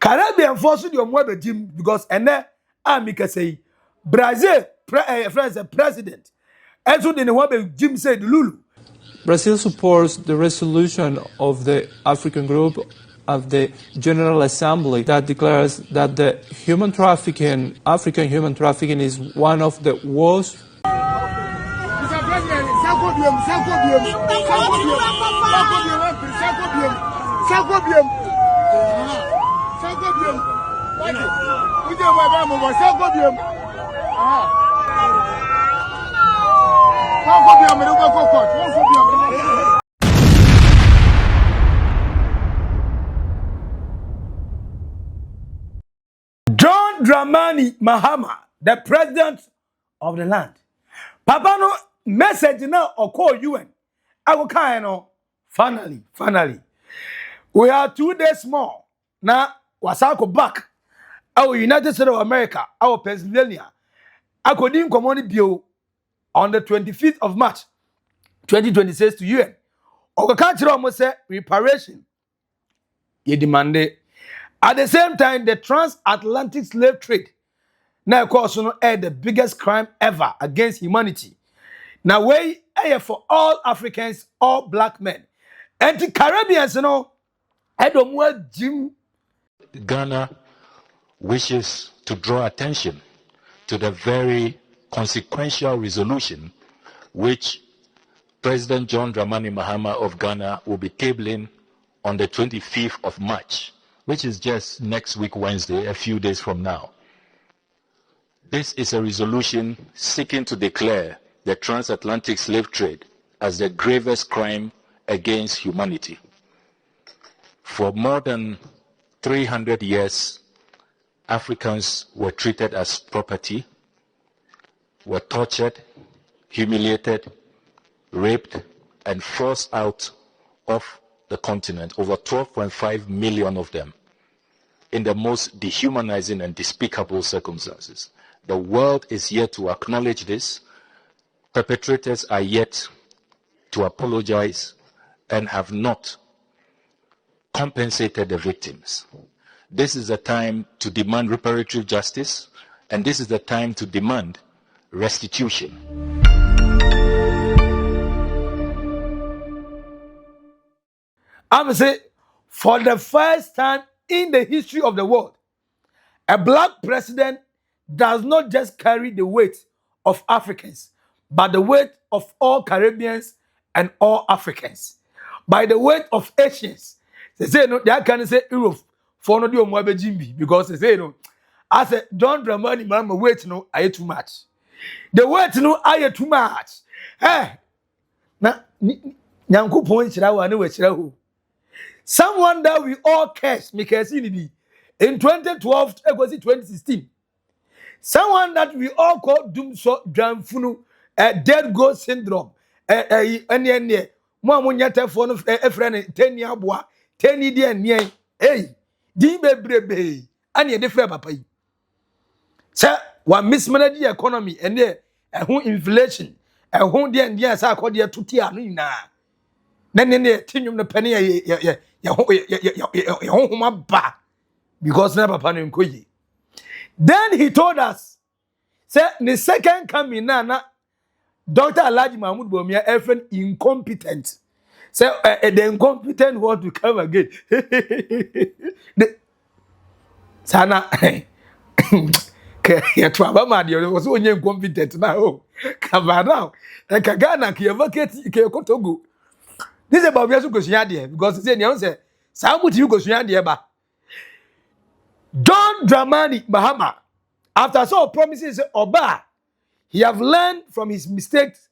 Caribbean force your mother Jim because and then Amika say Brazil France president. And so then what Jim said Lulu. Brazil supports the resolution of the African Group of the General Assembly that declares that the African human trafficking is one of the worst. John Dramani Mahama, the president of the land. Papa no message now or call UN. I will kind of finally. We are 2 days more. Now, Wasako back. Our United States of America, our Pennsylvania. I could in command bill on the 25th of March 2026 to UN. Our country almost said reparation. You demand it. At the same time, the Transatlantic Slave Trade. Now, of course, the biggest crime ever against humanity. Now, way for all Africans, all black men. And the Caribbeans, I don't want Jim. Ghana wishes to draw attention to the very consequential resolution which President John Dramani Mahama of Ghana will be tabling on the 25th of March, which is just next week, Wednesday, a few days from now. This is a resolution seeking to declare the transatlantic slave trade as the gravest crime against humanity. For more than 300 years, Africans were treated as property, were tortured, humiliated, raped, and forced out of the continent, over 12.5 million of them, in the most dehumanizing and despicable circumstances. The world is yet to acknowledge this. Perpetrators are yet to apologize and have not compensated the victims. This is the time to demand reparatory justice, and this is the time to demand restitution. I'm saying, for the first time in the history of the world, a black president does not just carry the weight of Africans, but the weight of all Caribbeans and all Africans. By the weight of Asians. They say, no, they can't say Europe for no do more Jimmy because they say, no, I said, John Dramani, Mama, weight, no, I too much. The weight, no, I too much. Eh, now, Nyanku point, I know someone that we all curse, because in 2012, it was 2016. Someone that we all call Doomso Jamfunu, dead ghost syndrome, and Mamunyata phone of a friend, 10 year boy, 10 year near, hey, Dibe Brebe, and ye different papa. Sir, one mismanaged the economy and there, a whole inflation, a whole dear and yes, I call dear to Tiana. Then in the tinum the penny, because never panim kuyi. Then he told us, say, the second coming now, Dr. Alaji Mahmoud Bomia, every incompetent. Say, the incompetent want to come again. Sana, Kaya was only incompetent now. Come now, and Kagana, Kiavakati, Kiyokotogu. This is about Yasu Koshiadia, because it's any answer. Some would you Koshiadia ba. John Dramani Mahama, after so promises Oba, he have learned from his mistakes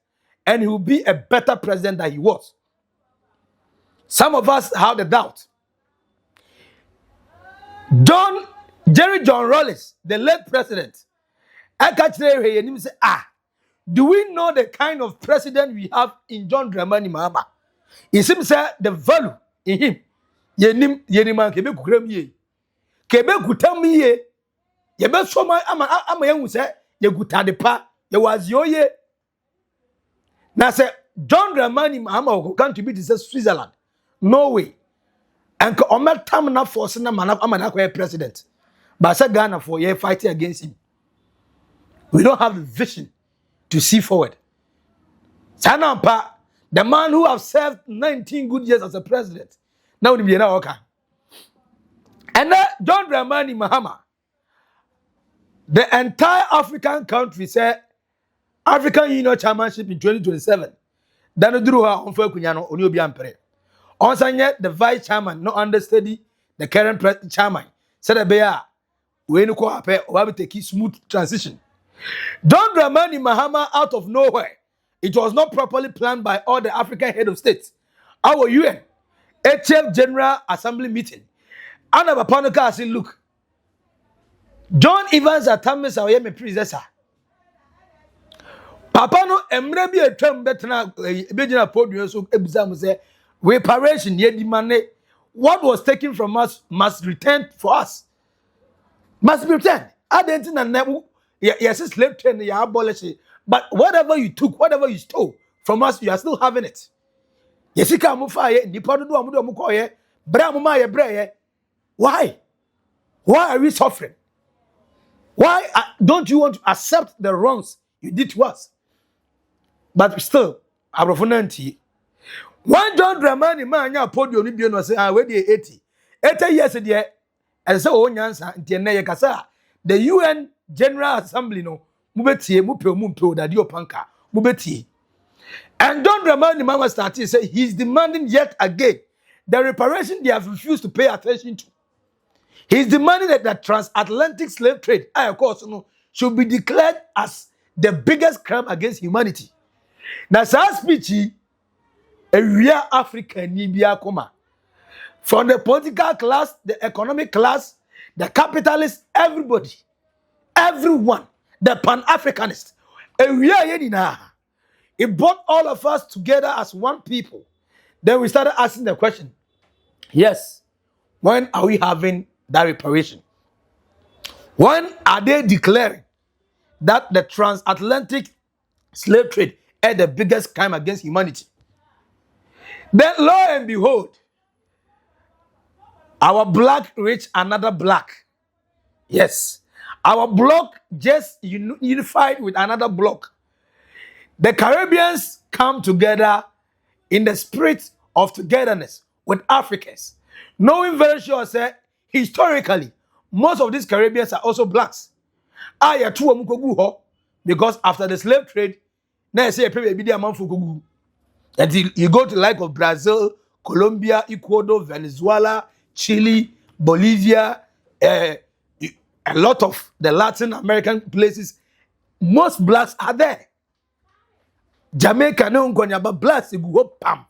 and he will be a better president than he was. Some of us have the doubt. Jerry John Rawlings, the late president, I catch him say, do we know the kind of president we have in John Dramani Mahama? It seems that the value in him, Yeniman Quebec Kram ye. Quebec could tell me ye. Ye best so my ama young say, ye good the pa, ye was yo ye. Now say, John Dramani Mahama will come to be to Switzerland, Norway, And Omer Tamana force na Manako president. But I Ghana for year fighting against him. We don't have the vision to see forward. Sanampa, the man who has served 19 good years as a president, now will be an okay. And John Dramani Mahama, the entire African country said African Union Chairmanship in 2027. Then drew her on Kunyano on Yobiampere. Also, yet the vice chairman, no understudy the current chairman, said a bear, we no cooperate or have take a smooth transition. John Dramani Mahama out of nowhere. It was not properly planned by all the African head of states. Our UN, HF General Assembly meeting. And our Panoka said, look, John Evans Atamis, our predecessor. Papa no emre bi atwam betena bejina podium so ebusam say reparation ye demand what was taken from us must return for us. Must be returned. Identity na yes slave trade you abolish it. But whatever you took, whatever you stole from us, you are still having it. Yesika amufa ye nipa do amudo amuko ye bra amuma ye bra ye. Why? Why are we suffering? Why don't you want to accept the wrongs you did to us? But still, Abrofonanti. One John Dramani man ya podium ni bi no say we dey 80. 80 years there and say o nyansa nti na ye kasa the UN General Assembly no mubetie mu pe da di opanka mubetie. And John Dramani man was starting say he's demanding yet again the reparation they have refused to pay attention to. He's demanding that the transatlantic slave trade, of course, should be declared as the biggest crime against humanity. Now, such speech, a real African Nibia Koma. From the political class, the economic class, the capitalists, everybody, everyone, the Pan-Africanists, a real Yenina. It brought all of us together as one people. Then we started asking the question, yes, when are we having that reparation? When are they declaring that the transatlantic slave trade is the biggest crime against humanity? Then lo and behold, our black reached another black. Yes, our block just unified with another block. The Caribbeans come together in the spirit of togetherness with Africans, knowing very sure that historically most of these Caribbeans are also blacks. Because after the slave trade, now say and you go to like of Brazil, Colombia, Ecuador, Venezuela, Chile, Bolivia, a lot of the Latin American places, most blacks are there. Jamaica, no but blacks go pam.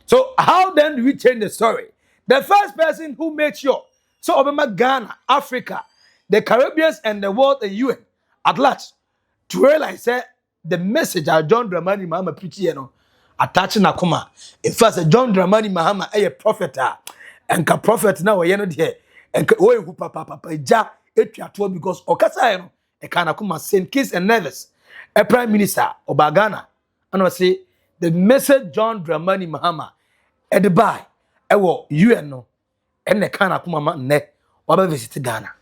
So how then do we change the story? The first person who made sure, so Obama, Ghana, Africa, the Caribbeans, and the world, the UN at large, to realize that the message that John Dramani Mahama preached, attaching Nakuma. In fact, John Dramani Mahama a prophet, and ka prophet now we there, and who papa ja etuato because okasa e kana kuma Saint Kitts and Nevis, a prime minister Oldboga, and I say the message John Dramani Mahama at the buy ewo UN no and the kana kuma ma ne waba visit Ghana.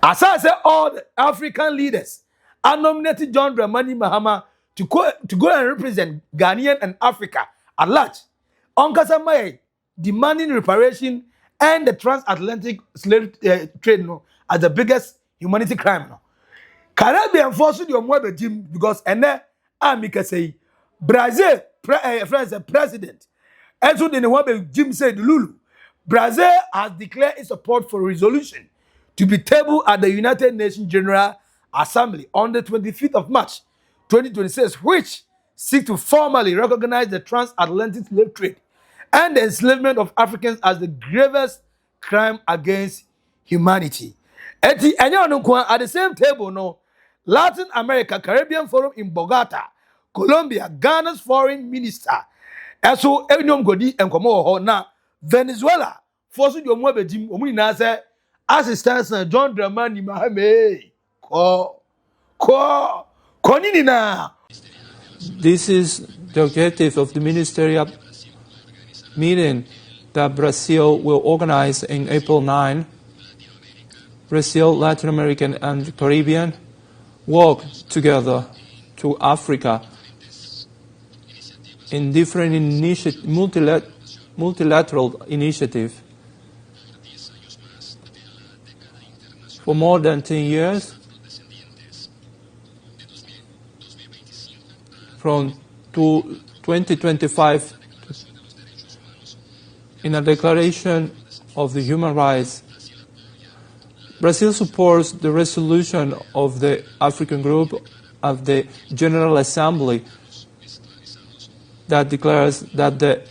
As I say, all the African leaders are nominated John Dramani Mahama to go and represent Ghanaian and Africa at large. Onkasa Maye demanding reparation and the transatlantic slave trade as the biggest humanity crime. Caribbean forced your mother Jim because Amika say Brazil president. And so then what Jim said Lulu. Brazil has declared its support for resolution to be tabled at the United Nations General Assembly on the 25th of March 2026, which seeks to formally recognize the transatlantic slave trade and the enslavement of Africans as the gravest crime against humanity. At the same table, no, Latin America, Caribbean Forum in Bogota, Colombia, Ghana's foreign minister, and so Godi and Komo now Venezuela, forcing your mother Jim Omina assistance John Dramani Mahame. Koninina. This is the objective of the ministerial meeting that Brazil will organize in April 9. Brazil, Latin American, and the Caribbean work together to Africa in different multilateral initiatives. For more than 10 years, from 2025, in a declaration of the human rights, Brazil supports the resolution of the African Group of the General Assembly that declares that the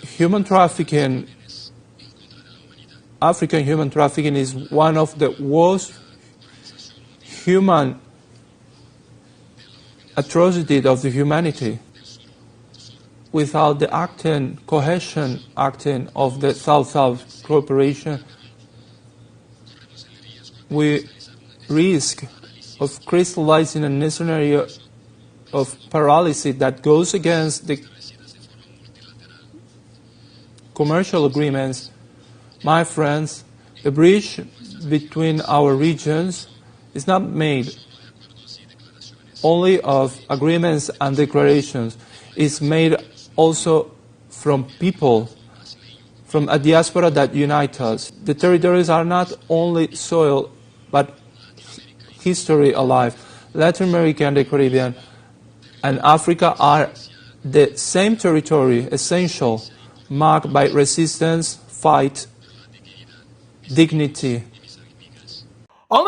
African human trafficking is one of the worst human atrocities of the humanity. Without the cohesion acting of the South-South cooperation, we risk of crystallizing a scenario of paralysis that goes against the commercial agreements. My friends, the bridge between our regions is not made only of agreements and declarations. It's made also from people, from a diaspora that unite us. The territories are not only soil, but history alive. Latin America and the Caribbean and Africa are the same territory, essential, marked by resistance, fight, dignity. And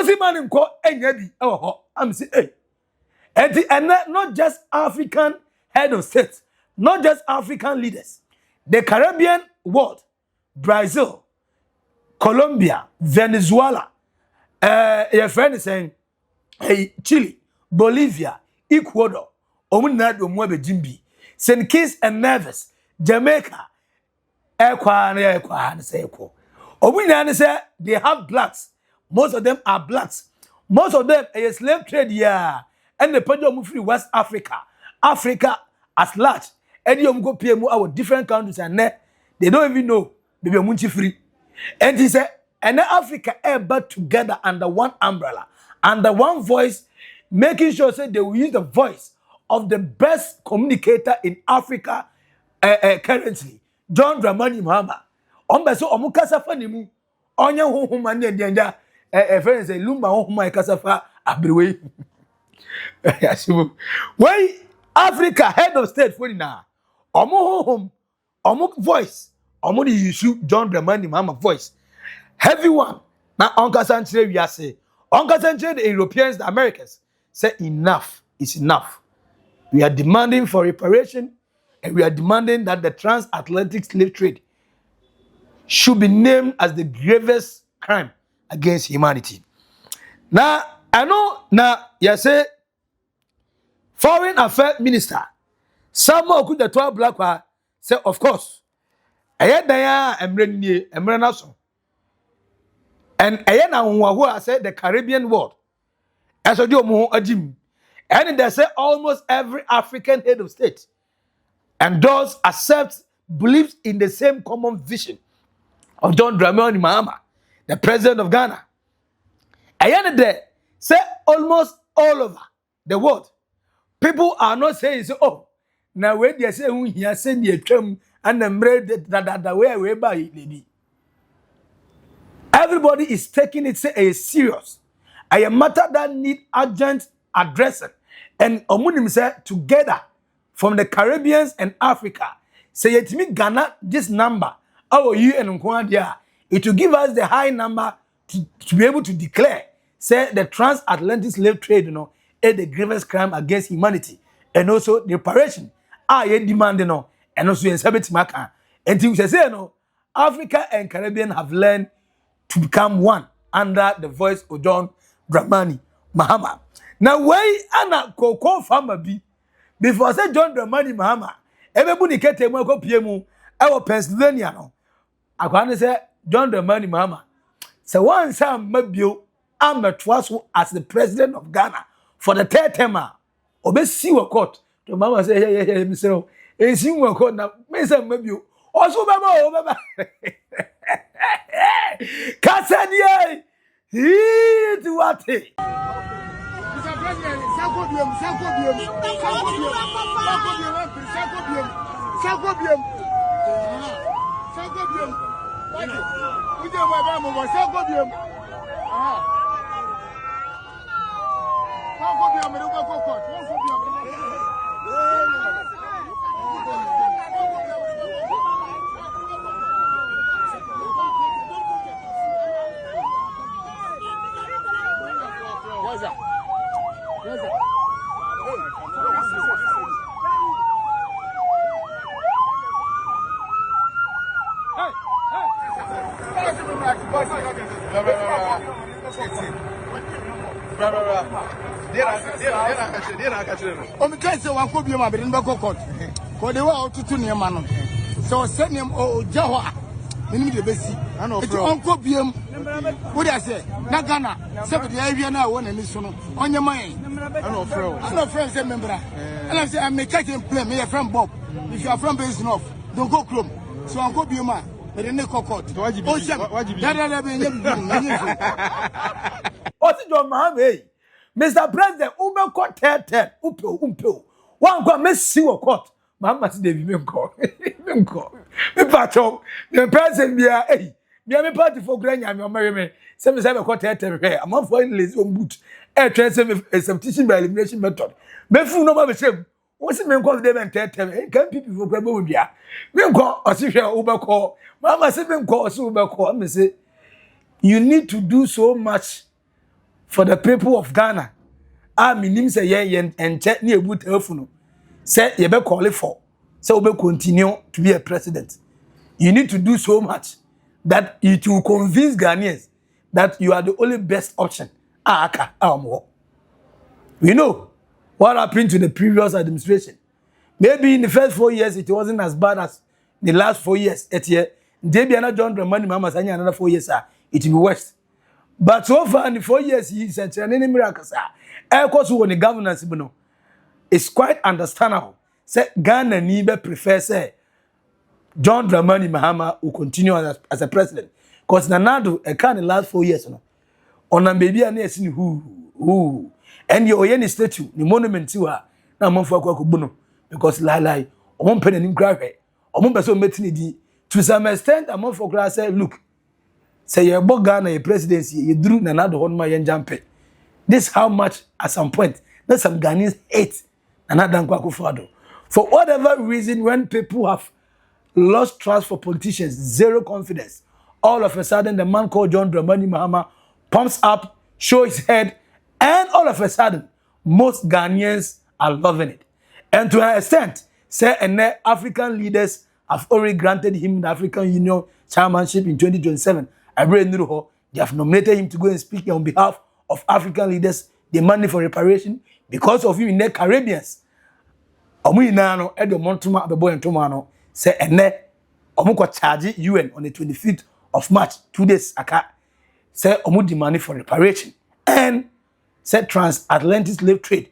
not just African head of state, not just African leaders. The Caribbean world, Brazil, Colombia, Venezuela, your friend is saying, hey, Chile, Bolivia, Ecuador, Omunado Mwebe Jimbi, St. Kitts and Nevis, Jamaica, they have blacks. Most of them are blacks. Most of them are slave trade, yeah. And the people move free West Africa, Africa at large. And you go pay our different countries and they don't even know they be free. And he said, and Africa are together under one umbrella, under one voice, making sure say they will use the voice of the best communicator in Africa currently, John Dramani Mahama. So omukasa fa nimu onye honhoma ne denja friends say lumba honhoma kasafa abriwe. Why Africa head of state for na omo honhom omo voice omo the issue John Dramani Mahama voice heavy one na onkasa nchire wi ase onkasa nchire the Europeans, the Americans say enough is enough. We are demanding for reparation and we are demanding that the transatlantic slave trade should be named as the gravest crime against humanity. Now, I know now you say Foreign Affairs Minister Samuel Okuda 12 Black say of course ayedaya emre so and ayena who say the Caribbean world as odi omo ajim and they say almost every African head of state and those accept believes in the same common vision of John Dramani Mahama, the president of Ghana. And they say almost all over the world, people are not saying, so, oh, now where they say, we are saying the term and the way by it. Everybody is taking it say, serious. A matter that need urgent addressing. And Omunim said, together from the Caribbeans and Africa, say it me Ghana this number. Our UN it will give us the high number to be able to declare, say the transatlantic slave trade, is the gravest crime against humanity, and also the reparation. Demand, and also in Sabbath Maka. And you say, Africa and Caribbean have learned to become one under the voice of John Dramani Mahama. Now, why Anna Coco Farmer be before I say John Dramani Mahama, everybody can take my copy our Pennsylvania. No. I can say John Dramani Mahama. So once I'm a trust as the president of Ghana for the third term. Obe see what court. The mama say, hey, Mr. And see what court now. Me say maybe Also, Baba. Cassadier. He to what? Mr. President, Sakobium. So send him Jawa. Minimum the best. It's Uncle Biam. What I say? Nagana. 70 area now one and this one on your mind. I'm not friends, member. And I say, I may catch him play me a friend Bob. If you are from base enough, don't go club. So Uncle Biama, but the neck court. What's your Mahame? Mr. President, Uber court 10, Umpo. One got Miss Sewer court. Mamma said, Mimco. Me patron, the president be a hey. Me party for Granny and your merry. 77 court 10. I'm not for any boot. Air transfer some teaching by elimination method. Befu no more shame. What's the main call them and 10? Can people for Grabobia? Me call a social Uber call. Mamma said, call Uber call. Me say, you need to do so much for the people of Ghana. I mean, say, yeah, and check near good telephone. Say, you better call it for. So, we continue to be a president. You need to do so much that it will convince Ghanaians that you are the only best option. We know what happened to the previous administration. Maybe in the first 4 years, it wasn't as bad as the last 4 years. Debiana John Dramani Mama Sanya another 4 years, it will be worse. But so far in the 4 years, he said, miracles. Of course, when the governance, it's quite understandable. Say Ghana Nibe prefer say John Dramani Mahama will continue as a president. Because Nanado, a kind of last 4 years. On a baby, and yes, who. And your Oyeni statue, the monument to her, now Monfort because Lala, or one penny in grave, or one person meeting to some extent, a month for grass said, look, say you're Ghana, a presidency, you drew Nanado on my young jump. This how much at some point, that some Ghanaians hate Nanado Kwakufado. For whatever reason, when people have lost trust for politicians, zero confidence, all of a sudden the man called John Dramani Mahama pumps up, shows his head, and all of a sudden, most Ghanaians are loving it. And to an extent, say, and African leaders have already granted him the African Union chairmanship in 2027. I really know they have nominated him to go and speak on behalf of African leaders demanding for reparation because of him in the Caribbeans. Omuinano Edo Montuma Abebo and Tomano say ene omuko charge UN on the 25th of March 2 days aka say omu demand for reparation and say Transatlantic Slave Trade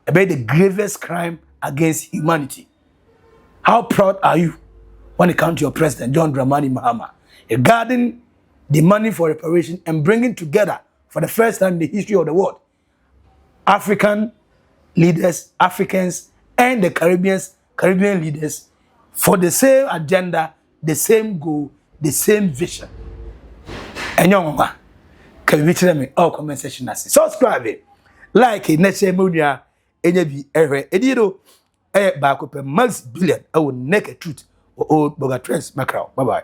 about the gravest crime against humanity. How proud are you when it comes to your president John Dramani Mahama regarding the money for reparation and bringing together for the first time in the history of the world African leaders, Africans and the Caribbean leaders for the same agenda, the same goal, the same vision. And young man, can you tell me all comment section as subscribe, like it, next media, NB, Edido, back up a Maxi Billian, I will naked truth or Oldboga Trans Macro. Bye bye.